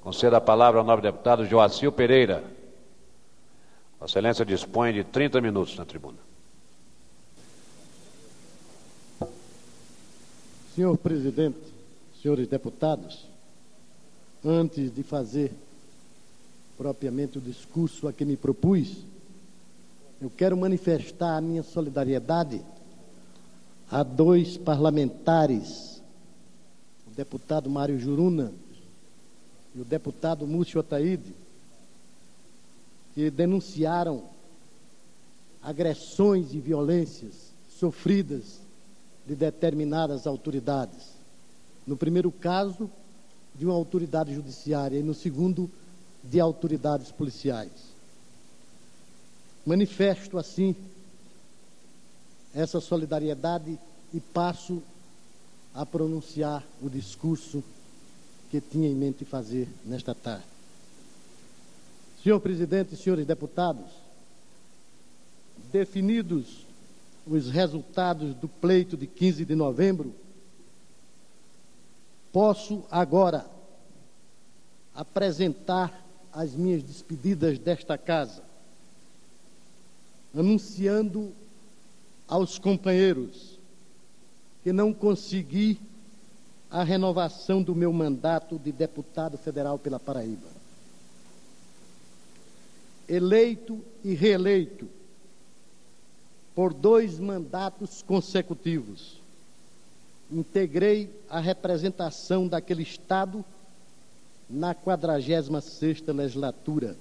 Concedo a palavra ao nobre deputado Joacil Pereira. Vossa Excelência dispõe de 30 minutos na tribuna. Senhor presidente, senhores deputados, antes de fazer propriamente o discurso a que me propus, eu quero manifestar a minha solidariedade a dois parlamentares, o deputado Mário Juruna e o deputado Múcio Ataíde, que denunciaram agressões e violências sofridas de determinadas autoridades. No primeiro caso, de uma autoridade judiciária, e no segundo, de autoridades policiais. Manifesto, assim, essa solidariedade e passo a pronunciar o discurso que tinha em mente fazer nesta tarde. Senhor presidente e senhores deputados, definidos os resultados do pleito de 15 de novembro, posso agora apresentar as minhas despedidas desta casa, anunciando aos companheiros que não consegui a renovação do meu mandato de deputado federal pela Paraíba. Eleito e reeleito por 2 mandatos consecutivos, integrei a representação daquele Estado na 46ª legislatura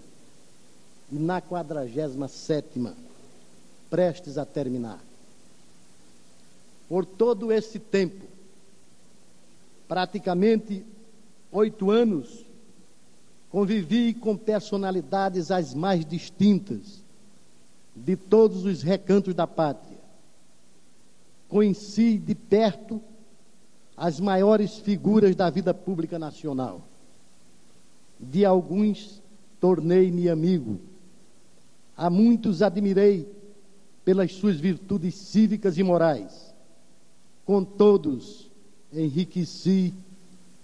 e na 47ª, prestes a terminar. Por todo esse tempo, praticamente 8 anos, convivi com personalidades as mais distintas de todos os recantos da pátria. Conheci de perto as maiores figuras da vida pública nacional. De alguns tornei-me amigo. A muitos admirei pelas suas virtudes cívicas e morais. Com todos enriqueci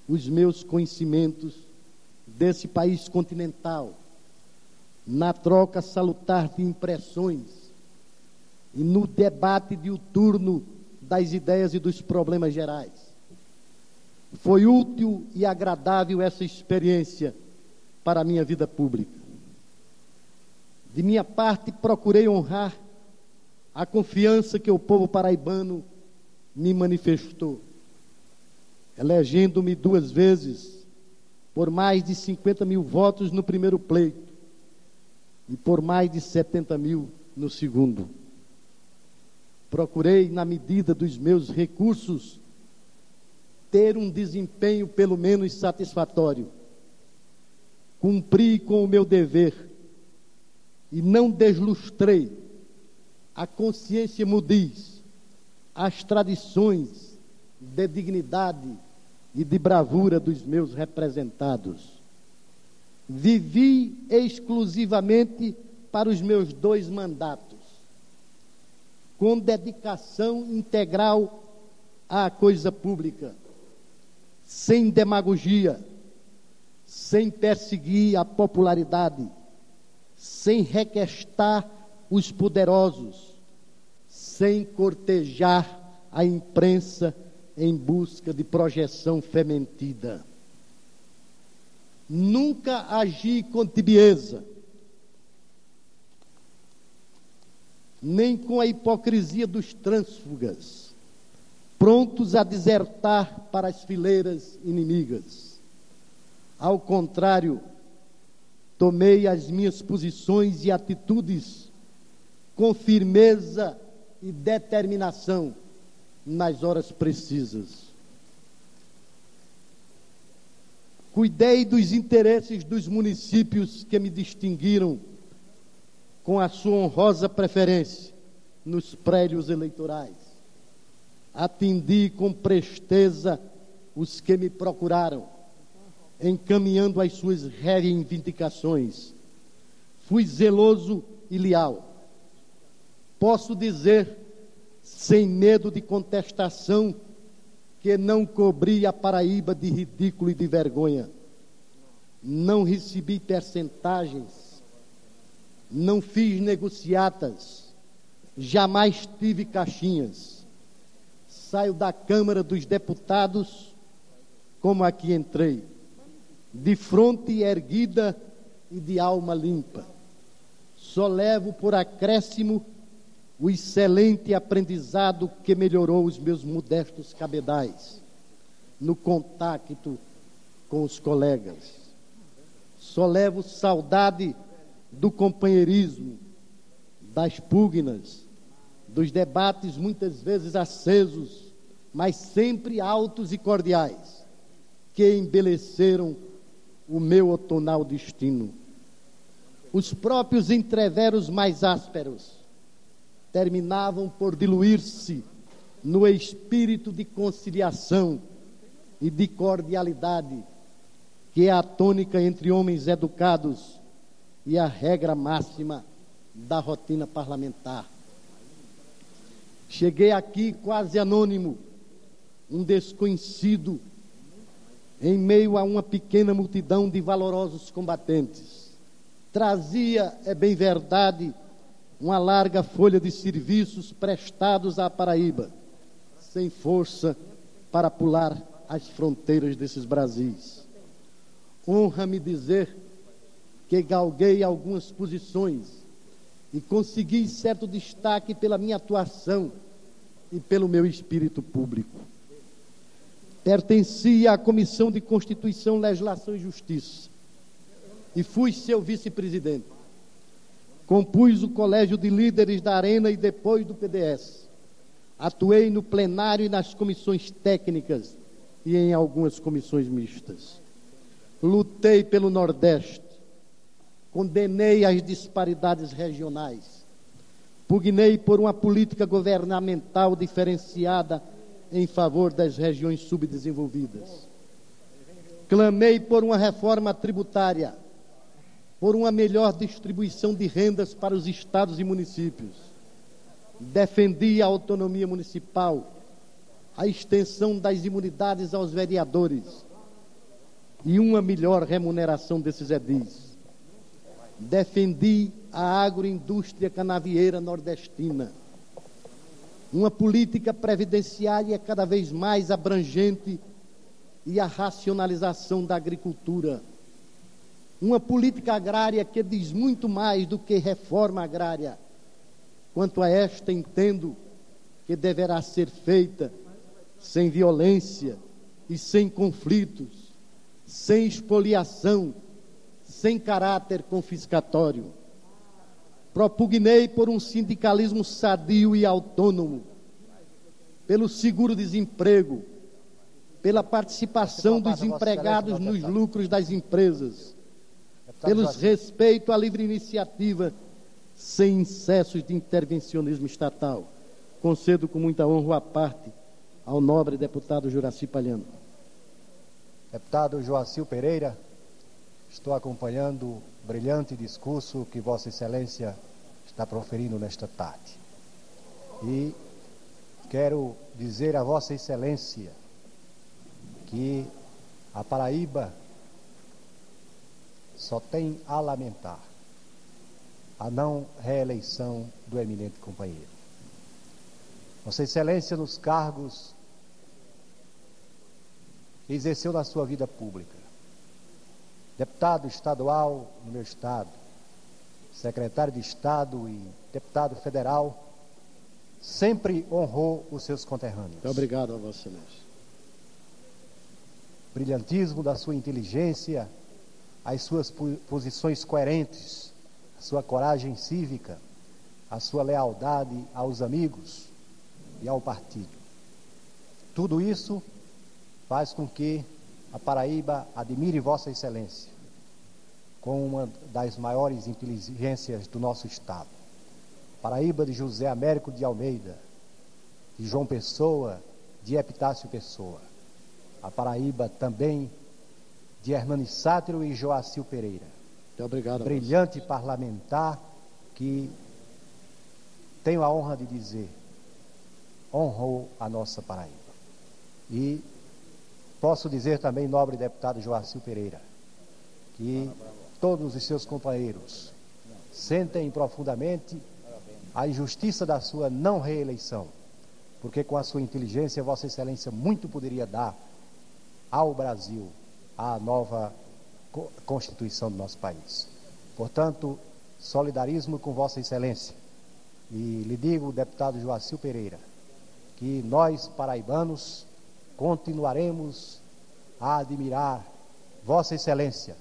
os meus conhecimentos desse país continental, na troca salutar de impressões e no debate diuturno das ideias e dos problemas gerais. Foi útil e agradável essa experiência para a minha vida pública. De minha parte, procurei honrar a confiança que o povo paraibano me manifestou, elegendo-me 2 vezes por mais de 50 mil votos no primeiro pleito e por mais de 70 mil no segundo. Procurei, na medida dos meus recursos, ter um desempenho pelo menos satisfatório. Cumpri com o meu dever e não deslustrei a consciência mudiz, as tradições de dignidade e de bravura dos meus representados. Vivi exclusivamente para os meus 2 mandatos, com dedicação integral à coisa pública, sem demagogia, sem perseguir a popularidade, sem requestar os poderosos, sem cortejar a imprensa em busca de projeção fementida. Nunca agi com tibieza, nem com a hipocrisia dos trânsfugas, prontos a desertar para as fileiras inimigas. Ao contrário, tomei as minhas posições e atitudes com firmeza e determinação nas horas precisas. Cuidei dos interesses dos municípios que me distinguiram com a sua honrosa preferência nos prédios eleitorais. Atendi com presteza os que me procuraram, encaminhando as suas reivindicações. Fui zeloso e leal. Posso dizer, sem medo de contestação, que não cobri a Paraíba de ridículo e de vergonha. não recebi percentagens, não fiz negociatas, jamais tive caixinhas. Saio da Câmara dos Deputados como aqui entrei, de fronte erguida e de alma limpa. Só levo por acréscimo o excelente aprendizado que melhorou os meus modestos cabedais no contacto com os colegas. Só levo saudade do companheirismo, das pugnas, dos debates muitas vezes acesos, mas sempre altos e cordiais, que embeleceram o meu outonal destino. Os próprios entreveros mais ásperos terminavam por diluir-se no espírito de conciliação e de cordialidade, que é a tônica entre homens educados e a regra máxima da rotina parlamentar. Cheguei aqui quase anônimo, um desconhecido, em meio a uma pequena multidão de valorosos combatentes. Trazia, é bem verdade, uma larga folha de serviços prestados à Paraíba, sem força para pular as fronteiras desses Brasis. Honra-me dizer que galguei algumas posições e consegui certo destaque pela minha atuação e pelo meu espírito público. Pertencia à Comissão de Constituição, Legislação e Justiça e fui seu vice-presidente. Compus o Colégio de Líderes da Arena e depois do PDS. Atuei no plenário e nas comissões técnicas e em algumas comissões mistas. Lutei pelo Nordeste, condenei as disparidades regionais, pugnei por uma política governamental diferenciada em favor das regiões subdesenvolvidas. Clamei por uma reforma tributária, por uma melhor distribuição de rendas para os estados e municípios. Defendi a autonomia municipal, a extensão das imunidades aos vereadores e uma melhor remuneração desses edis. Defendi a agroindústria canavieira nordestina, uma política previdenciária cada vez mais abrangente e a racionalização da agricultura. Uma política agrária que diz muito mais do que reforma agrária. Quanto a esta, entendo que deverá ser feita sem violência e sem conflitos, sem expoliação, sem caráter confiscatório. Propugnei por um sindicalismo sadio e autônomo, pelo seguro-desemprego, pela participação dos empregados nos lucros das empresas, pelos respeito à livre iniciativa, sem incessos de intervencionismo estatal. Concedo com muita honra a parte ao nobre deputado Juraci Palhano. Deputado Joacil Pereira, estou acompanhando o brilhante discurso que Vossa Excelência está proferindo nesta tarde. E quero dizer a Vossa Excelência que a Paraíba só tem a lamentar a não reeleição do eminente companheiro. Vossa Excelência, nos cargos que exerceu na sua vida pública, deputado estadual no meu estado, secretário de Estado e deputado federal, sempre honrou os seus conterrâneos. Muito obrigado a Vossa Excelência. Brilhantismo da sua inteligência, as suas posições coerentes, a sua coragem cívica, a sua lealdade aos amigos e ao partido. Tudo isso faz com que a Paraíba admire Vossa Excelência com uma das maiores inteligências do nosso estado. Paraíba de José Américo de Almeida, de João Pessoa, de Epitácio Pessoa. A Paraíba também de Hernani Sátiro e Joacil Pereira. Muito obrigado. Brilhante parlamentar que, tenho a honra de dizer, honrou a nossa Paraíba. E posso dizer também, nobre deputado Joacil Pereira, que todos os seus companheiros sentem profundamente a injustiça da sua não reeleição, porque com a sua inteligência, Vossa Excelência muito poderia dar ao Brasil a nova Constituição do nosso país. Portanto, solidarismo com Vossa Excelência. E lhe digo, deputado Joacil Pereira, que nós, paraibanos, continuaremos a admirar Vossa Excelência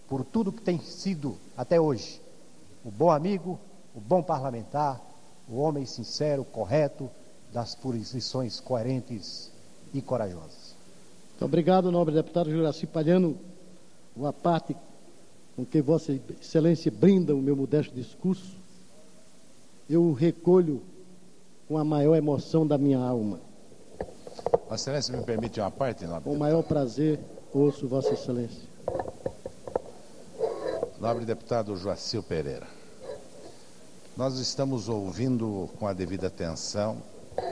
por tudo que tem sido até hoje. O bom amigo, o bom parlamentar, o homem sincero, correto, das posições coerentes e corajosas. Muito obrigado, nobre deputado Juraci Palhano. A parte com que Vossa Excelência brinda o meu modesto discurso, eu o recolho com a maior emoção da minha alma. Vossa Excelência me permite uma parte, nobre Com o maior prazer, ouço Vossa Excelência. Nobre deputado Joacil Pereira, nós estamos ouvindo com a devida atenção,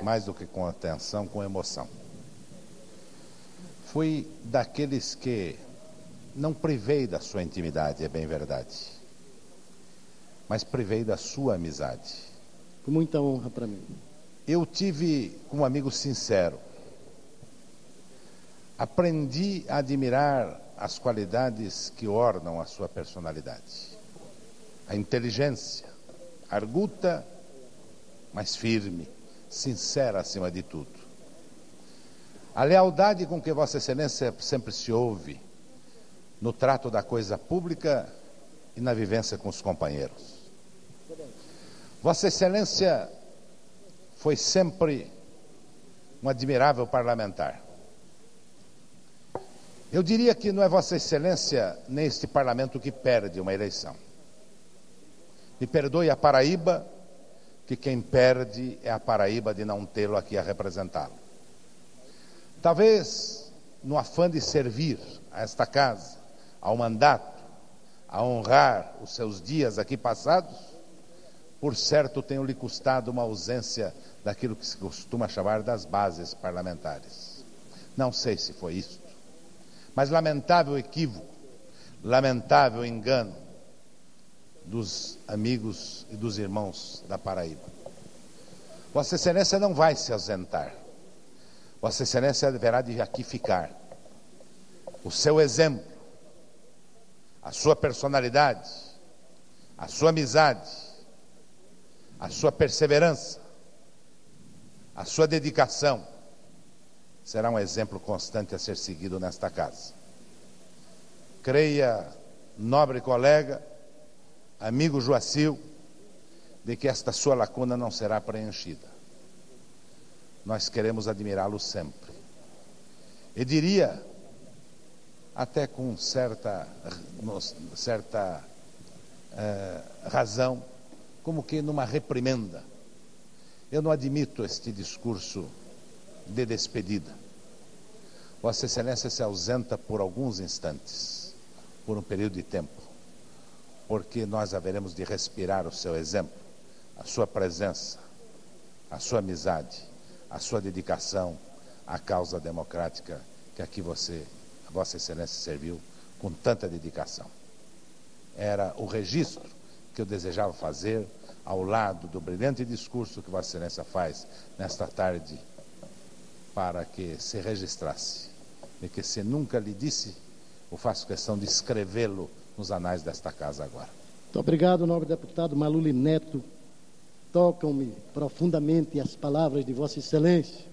mais do que com atenção, com emoção. Fui daqueles que não privei da sua intimidade, é bem verdade, mas privei da sua amizade. Com muita honra para mim. Eu tive um amigo sincero. Aprendi a admirar as qualidades que ornam a sua personalidade. A inteligência, arguta, mas firme, sincera acima de tudo. A lealdade com que Vossa Excelência sempre se ouve no trato da coisa pública e na vivência com os companheiros. Vossa Excelência foi sempre um admirável parlamentar. Eu diria que não é Vossa Excelência nem este parlamento que perde uma eleição. Me perdoe a Paraíba, que quem perde é a Paraíba de não tê-lo aqui a representá-lo. Talvez, no afã de servir a esta casa, ao mandato, a honrar os seus dias aqui passados, por certo tenho lhe custado uma ausência daquilo que se costuma chamar das bases parlamentares. Não sei se foi isto, mas lamentável equívoco, lamentável engano dos amigos e dos irmãos da Paraíba. Vossa Excelência não vai se ausentar. Vossa Excelência deverá de aqui ficar. O seu exemplo, a sua personalidade, a sua amizade, a sua perseverança, a sua dedicação, será um exemplo constante a ser seguido nesta casa. Creia, nobre colega, amigo Joacil, de que esta sua lacuna não será preenchida. Nós queremos admirá-lo sempre. E diria, até com certa razão, como que numa reprimenda, eu não admito este discurso de despedida. Vossa Excelência se ausenta por alguns instantes, por um período de tempo, porque nós haveremos de respirar o seu exemplo, a sua presença, a sua amizade, a sua dedicação à causa democrática que aqui a Vossa Excelência serviu com tanta dedicação. Era o registro que eu desejava fazer ao lado do brilhante discurso que Vossa Excelência faz nesta tarde, para que se registrasse, e que se nunca lhe disse, eu faço questão de escrevê-lo nos anais desta casa agora. Muito obrigado, nobre deputado Maluli Neto. Tocam-me profundamente as palavras de Vossa Excelência,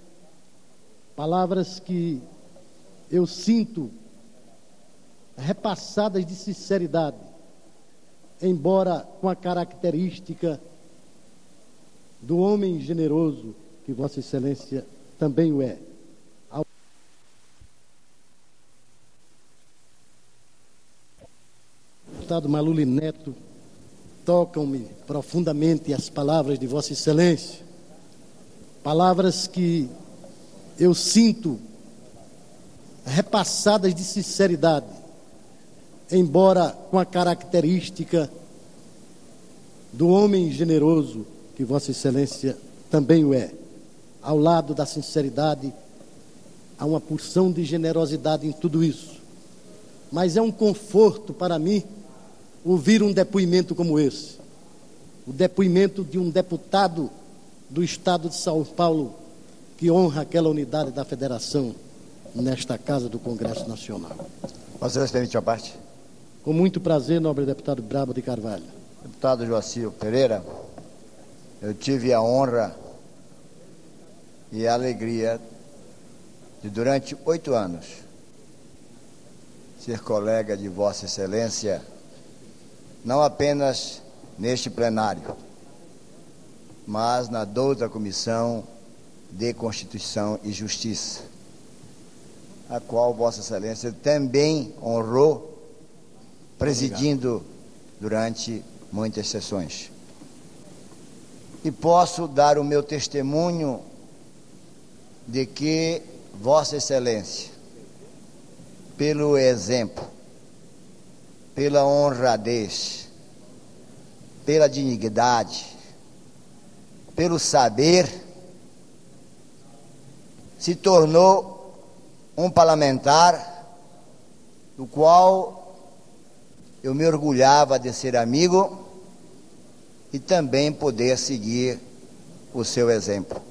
palavras que eu sinto repassadas de sinceridade, embora com a característica do homem generoso que Vossa Excelência também o é. Deputado Maluli Neto, tocam-me profundamente as palavras de Vossa Excelência, palavras que eu sinto repassadas de sinceridade, embora com a característica do homem generoso que Vossa Excelência também o é. Ao lado da sinceridade, há uma porção de generosidade em tudo isso. mas é um conforto para mim ouvir um depoimento como esse. O depoimento de um deputado do Estado de São Paulo que honra aquela unidade da federação nesta casa do Congresso Nacional. Vossa Excelência permite uma parte? Com muito prazer, nobre deputado Brabo de Carvalho. Deputado Joacir Pereira, eu tive a honra e a alegria de, durante 8 anos, ser colega de Vossa Excelência, não apenas neste plenário, mas na 12ª Comissão de Constituição e Justiça, a qual Vossa Excelência também honrou, presidindo durante muitas sessões. E posso dar o meu testemunho de que Vossa Excelência, pelo exemplo, pela honradez, pela dignidade, pelo saber, se tornou um parlamentar do qual eu me orgulhava de ser amigo e também poder seguir o seu exemplo.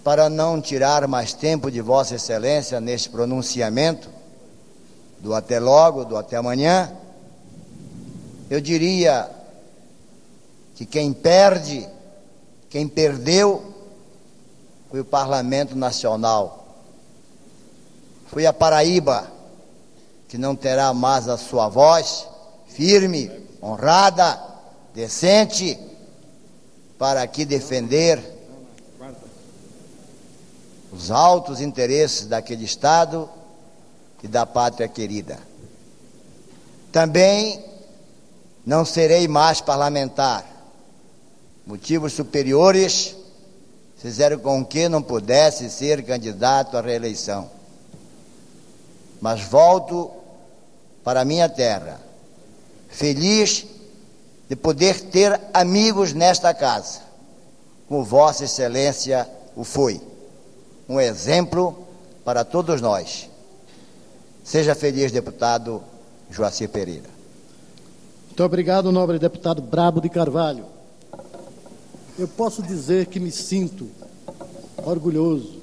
Para não tirar mais tempo de Vossa Excelência neste pronunciamento, do até logo, do até amanhã, eu diria que quem perde, quem perdeu, foi o Parlamento Nacional. Foi a Paraíba, que não terá mais a sua voz firme, honrada, decente, para aqui defender os altos interesses daquele Estado e da pátria querida. Também não serei mais parlamentar. Motivos superiores fizeram com que não pudesse ser candidato à reeleição. Mas volto para a minha terra, feliz de poder ter amigos nesta casa, como Vossa Excelência o foi. Um exemplo para todos nós. Seja feliz, deputado Joacir Pereira. Muito obrigado, nobre deputado Brabo de Carvalho. Eu posso dizer que me sinto orgulhoso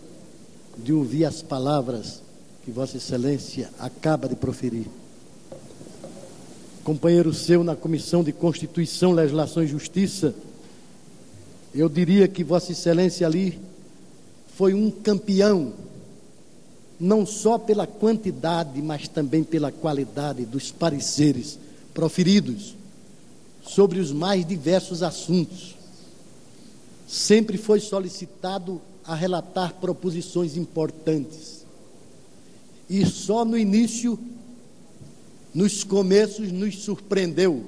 de ouvir as palavras que Vossa Excelência acaba de proferir. Companheiro seu na Comissão de Constituição, Legislação e Justiça, eu diria que Vossa Excelência ali foi um campeão, não só pela quantidade, mas também pela qualidade dos pareceres proferidos sobre os mais diversos assuntos. Sempre foi solicitado a relatar proposições importantes. E só no início, nos começos, nos surpreendeu.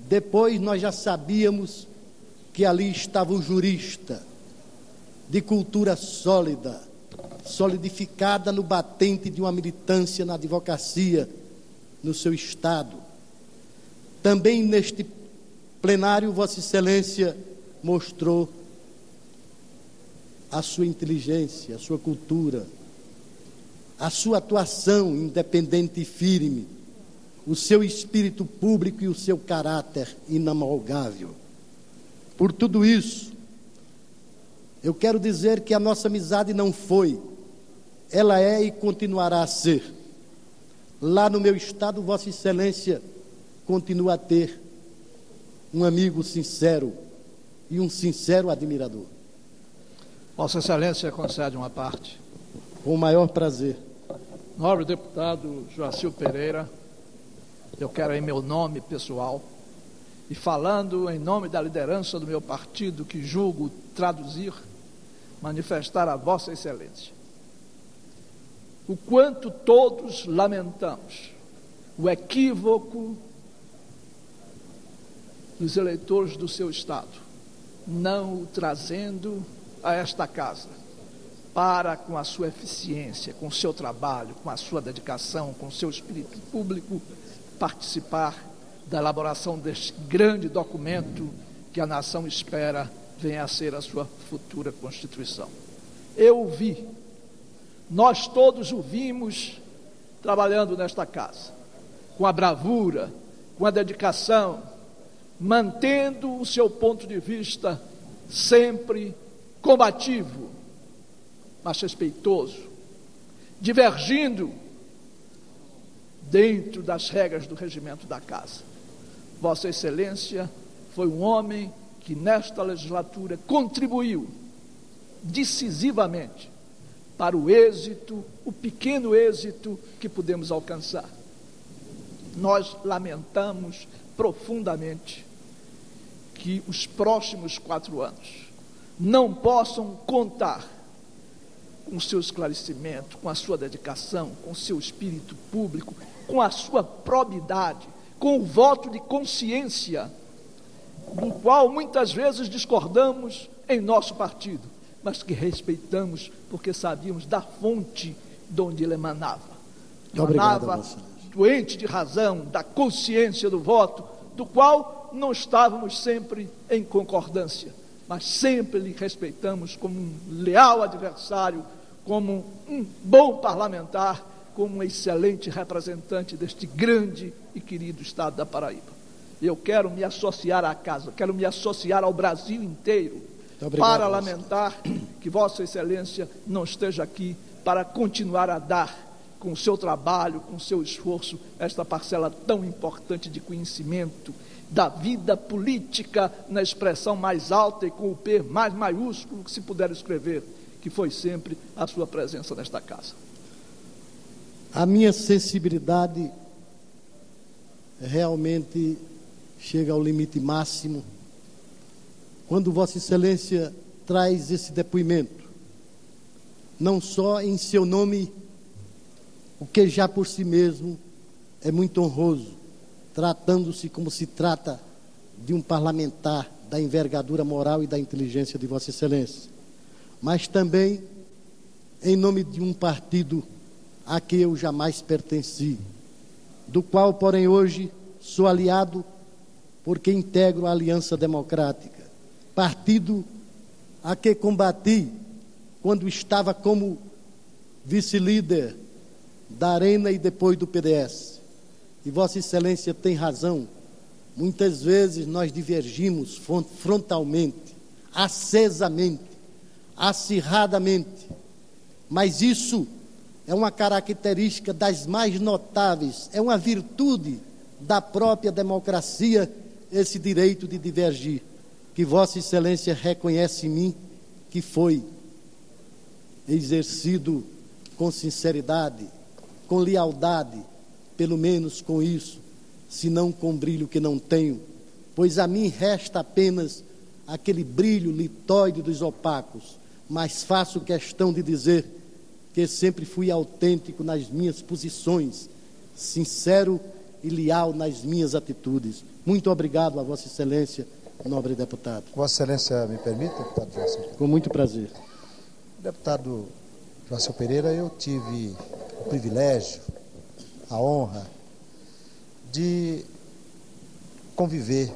Depois nós já sabíamos que ali estava o jurista, de cultura sólida, solidificada no batente de uma militância na advocacia no seu estado. Também neste plenário, Vossa Excelência mostrou a sua inteligência, a sua cultura, a sua atuação independente e firme, o seu espírito público e o seu caráter inamogável. Por tudo isso, eu quero dizer que a nossa amizade não foi, ela é e continuará a ser. Lá no meu estado, Vossa Excelência continua a ter um amigo sincero e um sincero admirador. Vossa Excelência concede uma parte. Com o maior prazer. Nobre deputado Joacir Pereira, eu quero em meu nome pessoal e falando em nome da liderança do meu partido, que julgo traduzir, manifestar a Vossa Excelência o quanto todos lamentamos o equívoco dos eleitores do seu estado, não o trazendo a esta casa para, com a sua eficiência, com o seu trabalho, com a sua dedicação, com o seu espírito público, participar da elaboração deste grande documento que a nação espera venha a ser a sua futura Constituição. Eu o vi, nós todos o vimos trabalhando nesta casa, com a bravura, com a dedicação, mantendo o seu ponto de vista sempre combativo, mas respeitoso, divergindo dentro das regras do regimento da casa. Vossa Excelência foi um homem que nesta legislatura contribuiu decisivamente para o êxito, o pequeno êxito que pudemos alcançar. Nós lamentamos profundamente que os próximos 4 anos não possam contar com o seu esclarecimento, com a sua dedicação, com o seu espírito público, com a sua probidade, com o voto de consciência, do qual muitas vezes discordamos em nosso partido, mas que respeitamos porque sabíamos da fonte de onde ele emanava. Emanava doente de razão, da consciência do voto, do qual não estávamos sempre em concordância, mas sempre lhe respeitamos como um leal adversário, como um bom parlamentar, como um excelente representante deste grande e querido estado da Paraíba. Eu quero me associar à casa, quero me associar ao Brasil inteiro, para lamentar que Vossa Excelência não esteja aqui para continuar a dar, com o seu trabalho, com o seu esforço, esta parcela tão importante de conhecimento da vida política na expressão mais alta e com o P mais maiúsculo que se puder escrever, que foi sempre a sua presença nesta casa. A minha sensibilidade realmente chega ao limite máximo quando Vossa Excelência traz esse depoimento, não só em seu nome, o que já por si mesmo é muito honroso, tratando-se como se trata de um parlamentar da envergadura moral e da inteligência de Vossa Excelência, mas também em nome de um partido a que eu jamais pertenci, do qual, porém, hoje sou aliado porque integro a Aliança Democrática, partido a que combati quando estava como vice-líder da Arena e depois do PDS. E Vossa Excelência tem razão, muitas vezes nós divergimos frontalmente, acesamente, acirradamente, mas isso é uma característica das mais notáveis, é uma virtude da própria democracia, esse direito de divergir, que Vossa Excelência reconhece em mim, que foi exercido com sinceridade, com lealdade, pelo menos com isso, se não com brilho que não tenho, pois a mim resta apenas aquele brilho litóide dos opacos, mas faço questão de dizer que sempre fui autêntico nas minhas posições, sincero e leal nas minhas atitudes. Muito obrigado a Vossa Excelência, nobre deputado. Vossa Excelência me permite, deputado Joacil? Com muito prazer. Deputado Joacil Pereira, eu tive o privilégio, a honra de conviver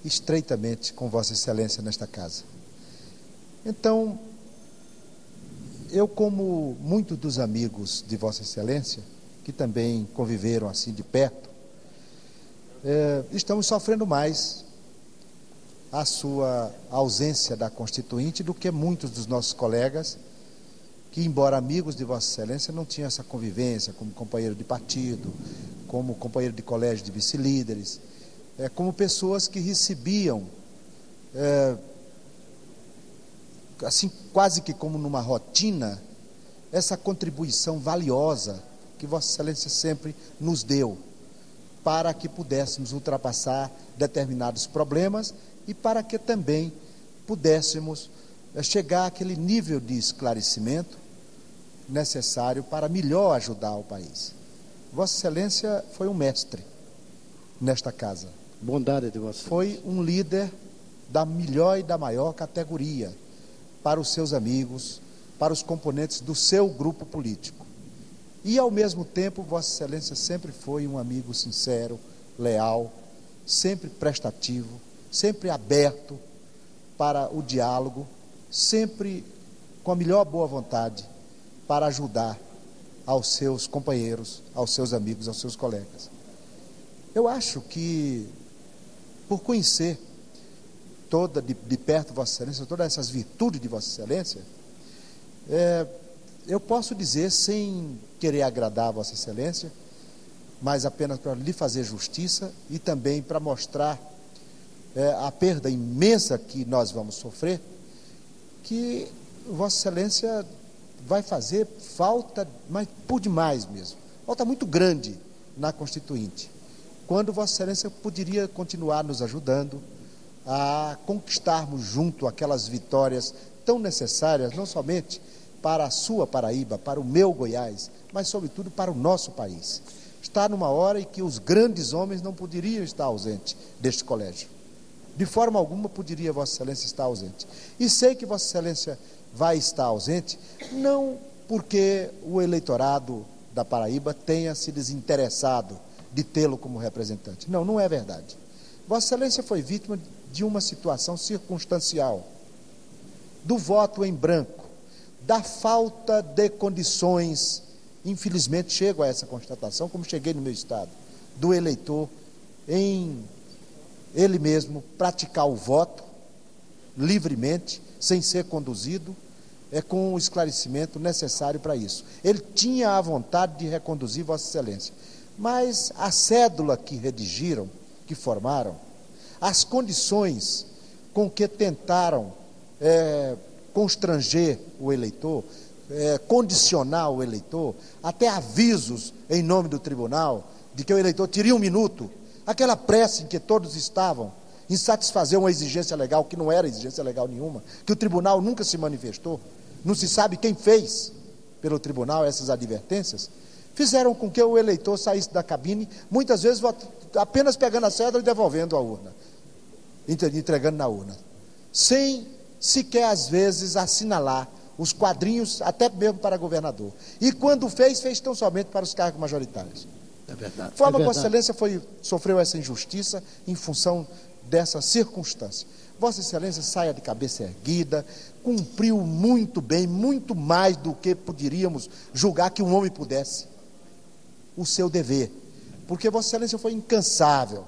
estreitamente com Vossa Excelência nesta casa. Então, eu, como muitos dos amigos de Vossa Excelência, que também conviveram assim de perto, estamos sofrendo mais a sua ausência da Constituinte do que muitos dos nossos colegas que, embora amigos de Vossa Excelência, não tinham essa convivência como companheiro de partido, como companheiro de colégio de vice-líderes, como pessoas que recebiam, assim, quase que como numa rotina, essa contribuição valiosa que Vossa Excelência sempre nos deu, para que pudéssemos ultrapassar determinados problemas e para que também pudéssemos chegar àquele nível de esclarecimento necessário para melhor ajudar o país. Vossa Excelência foi um mestre nesta casa. Bondade de Vossa Excelência. Foi um líder da melhor e da maior categoria para os seus amigos, para os componentes do seu grupo político. E, ao mesmo tempo, Vossa Excelência sempre foi um amigo sincero, leal, sempre prestativo, sempre aberto para o diálogo, sempre com a melhor boa vontade para ajudar aos seus companheiros, aos seus amigos, aos seus colegas. Eu acho que, por conhecer de perto Vossa Excelência, todas essas virtudes de Vossa Excelência, eu posso dizer, sem querer agradar a Vossa Excelência, mas apenas para lhe fazer justiça e também para mostrar a perda imensa que nós vamos sofrer, que Vossa Excelência vai fazer falta, mas por demais mesmo, falta muito grande na Constituinte, quando Vossa Excelência poderia continuar nos ajudando a conquistarmos junto aquelas vitórias tão necessárias, não somente para a sua Paraíba, para o meu Goiás, mas sobretudo para o nosso país. Está numa hora em que os grandes homens não poderiam estar ausentes deste colégio. De forma alguma poderia Vossa Excelência estar ausente. E sei que Vossa Excelência vai estar ausente, não porque o eleitorado da Paraíba tenha se desinteressado de tê-lo como representante. Não, não é verdade. Vossa Excelência foi vítima de uma situação circunstancial, do voto em branco, da falta de condições, infelizmente chego a essa constatação, como cheguei no meu estado, do eleitor em ele mesmo praticar o voto livremente, sem ser conduzido, com o esclarecimento necessário para isso. Ele tinha a vontade de reconduzir Vossa Excelência, mas a cédula que redigiram, que formaram, as condições com que tentaram constranger o eleitor, condicionar o eleitor, até avisos em nome do tribunal, de que o eleitor teria 1 minuto, aquela pressa em que todos estavam em satisfazer uma exigência legal, que não era exigência legal nenhuma, que o tribunal nunca se manifestou, não se sabe quem fez pelo tribunal essas advertências, fizeram com que o eleitor saísse da cabine, muitas vezes apenas pegando a cédula e devolvendo a urna, entregando na urna, sem sequer às vezes assinalar os quadrinhos, até mesmo para governador. E quando fez tão somente para os cargos majoritários. É verdade. De forma que Vossa Excelência sofreu essa injustiça em função dessa circunstância. Vossa Excelência saia de cabeça erguida, cumpriu muito bem, muito mais do que poderíamos julgar que um homem pudesse, o seu dever, porque Vossa Excelência foi incansável.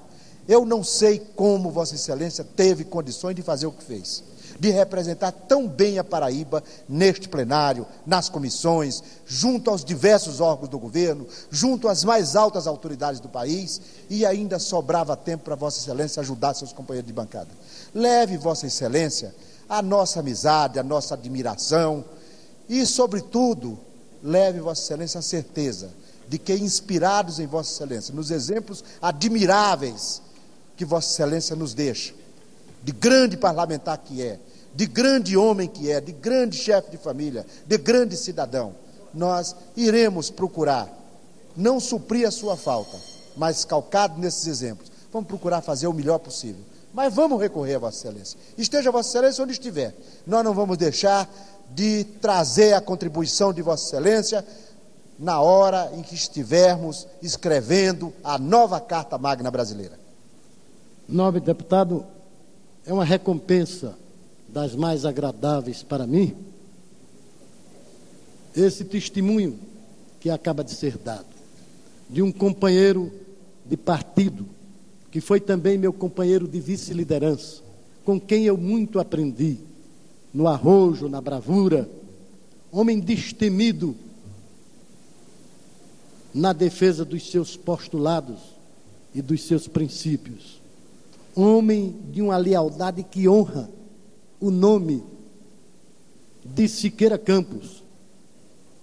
Eu não sei como Vossa Excelência teve condições de fazer o que fez, de representar tão bem a Paraíba neste plenário, nas comissões, junto aos diversos órgãos do governo, junto às mais altas autoridades do país, e ainda sobrava tempo para Vossa Excelência ajudar seus companheiros de bancada. Leve Vossa Excelência a nossa amizade, a nossa admiração, e, sobretudo, leve Vossa Excelência a certeza de que, inspirados em Vossa Excelência, nos exemplos admiráveis que Vossa Excelência nos deixa, de grande parlamentar que é, de grande homem que é, de grande chefe de família, de grande cidadão, nós iremos procurar não suprir a sua falta, mas calcado nesses exemplos, vamos procurar fazer o melhor possível. Mas vamos recorrer a Vossa Excelência. Esteja Vossa Excelência onde estiver. Nós não vamos deixar de trazer a contribuição de Vossa Excelência na hora em que estivermos escrevendo a nova Carta Magna Brasileira. Nobre deputado, é uma recompensa das mais agradáveis para mim esse testemunho que acaba de ser dado, de um companheiro de partido, que foi também meu companheiro de vice-liderança, com quem eu muito aprendi, no arrojo, na bravura, homem destemido na defesa dos seus postulados e dos seus princípios, homem de uma lealdade que honra o nome de Siqueira Campos.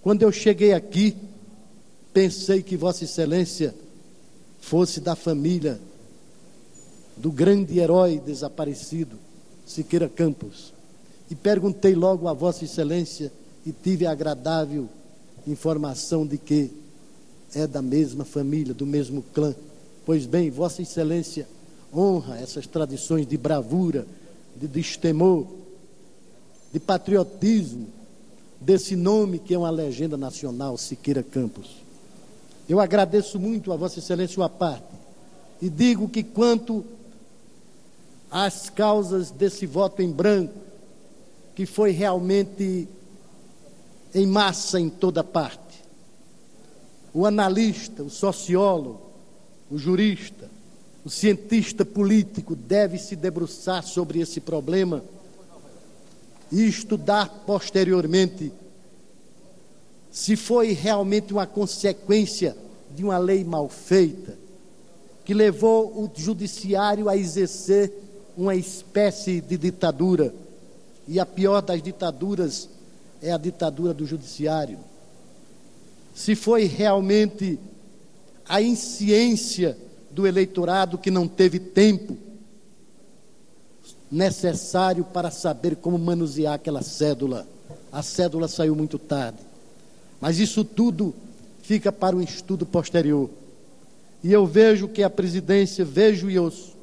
Quando eu cheguei aqui, pensei que Vossa Excelência fosse da família do grande herói desaparecido, Siqueira Campos, e perguntei logo a Vossa Excelência e tive a agradável informação de que é da mesma família, do mesmo clã. Pois bem, Vossa Excelência honra essas tradições de bravura, de destemor, de patriotismo, desse nome que é uma legenda nacional, Siqueira Campos. Eu agradeço muito a Vossa Excelência a parte e digo que quanto às causas desse voto em branco, que foi realmente em massa em toda parte, o analista, o sociólogo, o jurista, o cientista político deve se debruçar sobre esse problema e estudar posteriormente se foi realmente uma consequência de uma lei mal feita, que levou o judiciário a exercer uma espécie de ditadura. E a pior das ditaduras é a ditadura do judiciário. Se foi realmente a insciência do eleitorado que não teve tempo necessário para saber como manusear aquela cédula. A cédula saiu muito tarde. Mas isso tudo fica para um estudo posterior. E eu vejo que a presidência, vejo e ouço,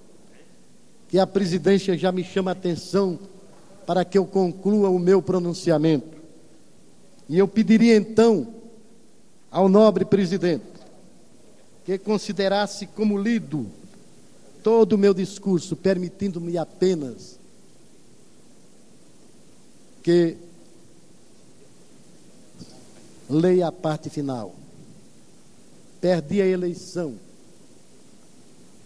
que a presidência já me chama a atenção para que eu conclua o meu pronunciamento. E eu pediria então ao nobre presidente que considerasse como lido todo o meu discurso, permitindo-me apenas que leia a parte final. Perdi a eleição.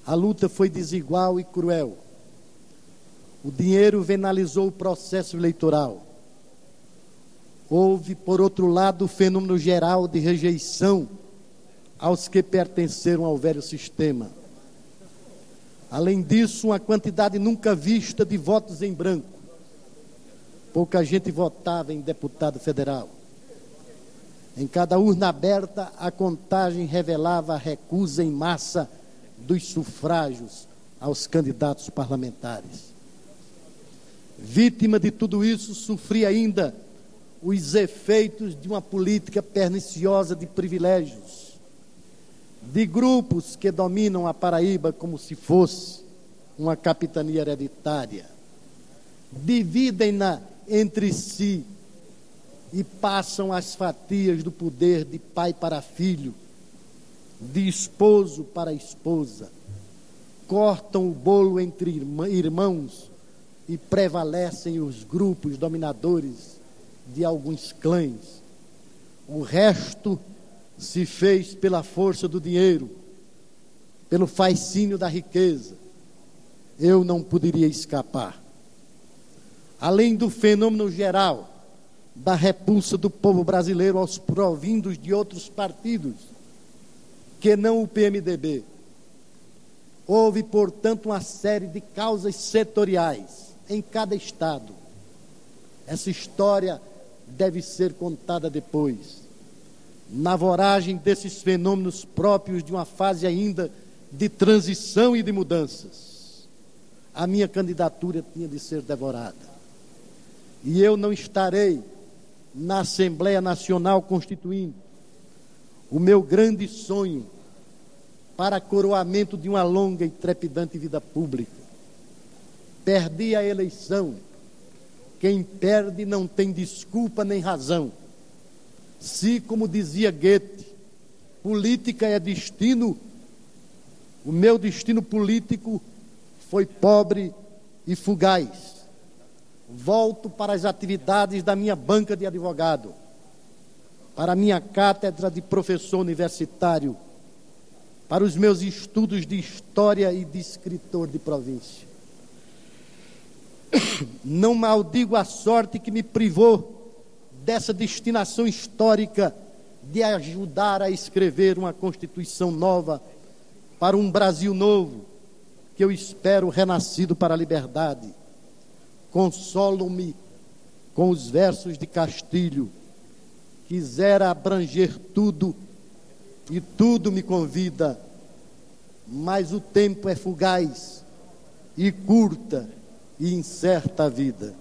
A luta foi desigual e cruel. O dinheiro venalizou o processo eleitoral. Houve, por outro lado, o fenômeno geral de rejeição aos que pertenceram ao velho sistema. Além disso, uma quantidade nunca vista de votos em branco. Pouca gente votava em deputado federal. Em cada urna aberta, a contagem revelava a recusa em massa dos sufrágios aos candidatos parlamentares. Vítima de tudo isso, sofri ainda os efeitos de uma política perniciosa de privilégios, de grupos que dominam a Paraíba como se fosse uma capitania hereditária, dividem-na entre si e passam as fatias do poder de pai para filho, de esposo para esposa, cortam o bolo entre irmãos e prevalecem os grupos dominadores de alguns clãs. O resto se fez pela força do dinheiro, pelo fascínio da riqueza. Eu não poderia escapar. Além do fenômeno geral da repulsa do povo brasileiro aos provindos de outros partidos, que não o PMDB, houve, portanto, uma série de causas setoriais em cada estado. Essa história deve ser contada depois, na voragem desses fenômenos próprios de uma fase ainda de transição e de mudanças. A minha candidatura tinha de ser devorada. E eu não estarei na Assembleia Nacional Constituinte. O meu grande sonho para coroamento de uma longa e trepidante vida pública. Perdi a eleição. Quem perde não tem desculpa nem razão. Se, como dizia Goethe, política é destino, o meu destino político foi pobre e fugaz. Volto para as atividades da minha banca de advogado, para a minha cátedra de professor universitário, para os meus estudos de história e de escritor de província. Não maldigo a sorte que me privou dessa destinação histórica de ajudar a escrever uma Constituição nova para um Brasil novo, que eu espero renascido para a liberdade. Consolo-me com os versos de Castilho. Quisera abranger tudo e tudo me convida, mas o tempo é fugaz e curta e incerta a vida.